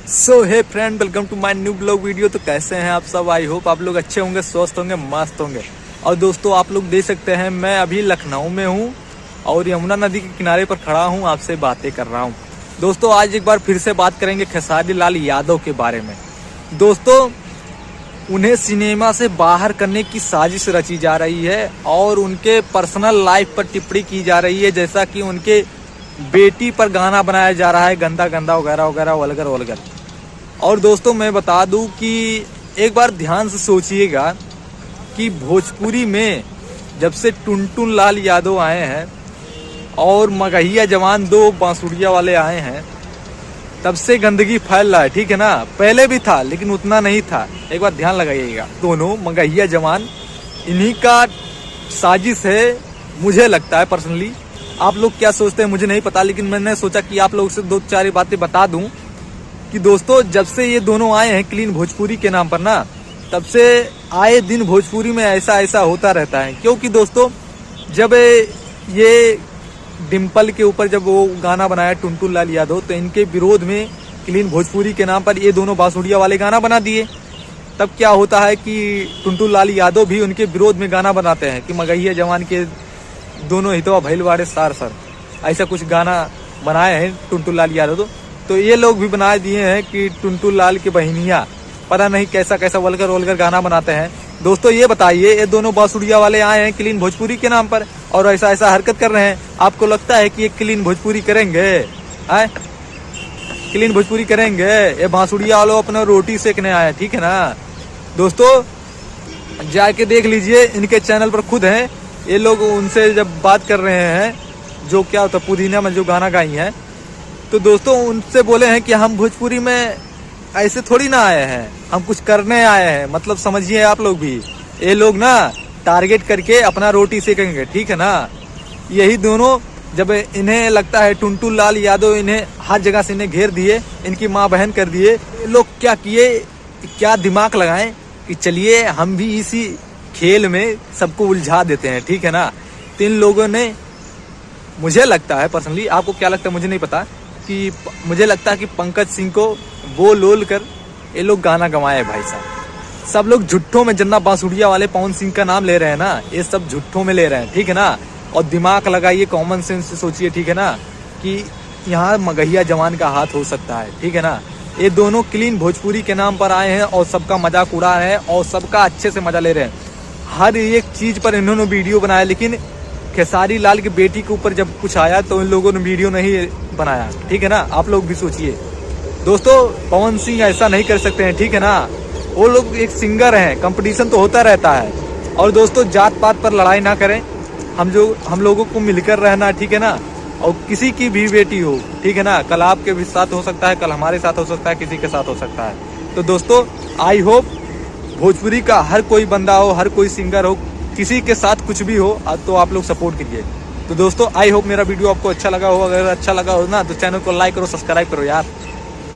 So hey friend, welcome to my new blog video. तो कैसे हैं आप सब? आई होप आप लोग अच्छे होंगे, स्वस्थ होंगे, मस्त होंगे। और दोस्तों आप लोग देख सकते हैं मैं अभी लखनऊ में हूँ और यमुना नदी के किनारे पर खड़ा हूँ, आपसे बातें कर रहा हूँ। दोस्तों आज एक बार फिर से बात करेंगे खेसारी लाल यादव के बारे में। दोस्तों उन्हें सिनेमा से बाहर करने की साजिश रची जा रही है और उनके पर्सनल लाइफ पर टिप्पणी की जा रही है, जैसा कि उनके बेटी पर गाना बनाया जा रहा है गंदा गंदा वगैरह वगैरह वलगर वलगर। और दोस्तों मैं बता दूं कि एक बार ध्यान से सोचिएगा कि भोजपुरी में जब से टुनटुन लाल यादव आए हैं और मगहिया जवान दो बांसुड़िया वाले आए हैं, तब से गंदगी फैल रहा है। ठीक है ना, पहले भी था लेकिन उतना नहीं था। एक बार ध्यान लगाइएगा, दोनों मगहिया जवान इन्हीं का साजिश है, मुझे लगता है पर्सनली। आप लोग क्या सोचते हैं मुझे नहीं पता, लेकिन मैंने सोचा कि आप लोगों से दो चार बातें बता दूं कि दोस्तों जब से ये दोनों आए हैं क्लीन भोजपुरी के नाम पर ना, तब से आए दिन भोजपुरी में ऐसा ऐसा होता रहता है। क्योंकि दोस्तों जब ये डिम्पल के ऊपर जब वो गाना बनाया टुनटुन लाल यादव, तो इनके विरोध में क्लीन भोजपुरी के नाम पर ये दोनों बांसुड़िया वाले गाना बना दिए। तब क्या होता है कि टुनटुन लाल यादव भी उनके विरोध में गाना बनाते हैं कि मगहिया जवान के दोनों हितवा भैल वाड़े सार सर, ऐसा कुछ गाना बनाए हैं टुनटुन लाल यादव। तो ये लोग भी बना दिए हैं कि टुनटुन लाल की बहनिया, पता नहीं कैसा कैसा वलगर वलगर गाना बनाते हैं। दोस्तों ये बताइए, ये दोनों बांसुड़िया वाले आए हैं क्लीन भोजपुरी के नाम पर और ऐसा ऐसा हरकत कर रहे हैं। आपको लगता है कि ये क्लीन भोजपुरी करेंगे? क्लीन भोजपुरी करेंगे? ये बांसुड़िया वालों अपना रोटी सेकने आए, ठीक है ना। दोस्तों जाके देख लीजिए, इनके चैनल पर खुद हैं ये लोग। उनसे जब बात कर रहे हैं, जो क्या होता पुदीना में जो गाना गाई हैं, तो दोस्तों उनसे बोले हैं कि हम भोजपुरी में ऐसे थोड़ी ना आए हैं, हम कुछ करने आए हैं। मतलब समझिए आप लोग भी, ये लोग ना टारगेट करके अपना रोटी सेकेंगे, ठीक है ना। यही दोनों जब इन्हें लगता है टुनटुन लाल यादव इन्हें हर जगह से इन्हें घेर दिए, इनकी माँ बहन कर दिए, ये लोग क्या किए, क्या दिमाग लगाएं कि चलिए हम भी इसी खेल में सबको उलझा देते हैं, ठीक है ना। तो इन लोगों ने, मुझे लगता है पर्सनली, आपको क्या लगता है मुझे नहीं पता, कि मुझे लगता है कि पंकज सिंह को बोल ओल कर ये लोग गाना गंवाए भाई साहब। सब लोग झुट्ठों में, जन्ना बांसुड़िया वाले पवन सिंह का नाम ले रहे हैं ना, ये सब झुट्ठों में ले रहे हैं, ठीक है ना। और दिमाग लगाइए, कॉमन सेंस से सोचिए, ठीक है ना, कि यहाँ मगहिया जवान का हाथ हो सकता है, ठीक है ना। ये दोनों क्लीन भोजपुरी के नाम पर आए हैं और सबका मजाक उड़ा रहे हैं और सबका अच्छे से मजा ले रहे हैं। हर एक चीज पर इन्होंने वीडियो बनाया, लेकिन खेसारी लाल की बेटी के ऊपर जब कुछ आया तो इन लोगों ने वीडियो नहीं बनाया, ठीक है ना। आप लोग भी सोचिए दोस्तों, पवन सिंह ऐसा नहीं कर सकते हैं, ठीक है ना। वो लोग एक सिंगर हैं, कंपटीशन तो होता रहता है। और दोस्तों जात पात पर लड़ाई ना करें, हम लोगों को मिलकर रहना, ठीक है ना। और किसी की भी बेटी हो, ठीक है ना, कल आपके भी साथ हो सकता है, कल हमारे साथ हो सकता है, किसी के साथ हो सकता है। तो दोस्तों आई होप भोजपुरी का हर कोई बंदा हो, हर कोई सिंगर हो, किसी के साथ कुछ भी हो, तो आप लोग सपोर्ट कीजिए। तो दोस्तों आई होप मेरा वीडियो आपको अच्छा लगा हो। अगर अच्छा लगा हो ना तो चैनल को लाइक करो, सब्सक्राइब करो यार।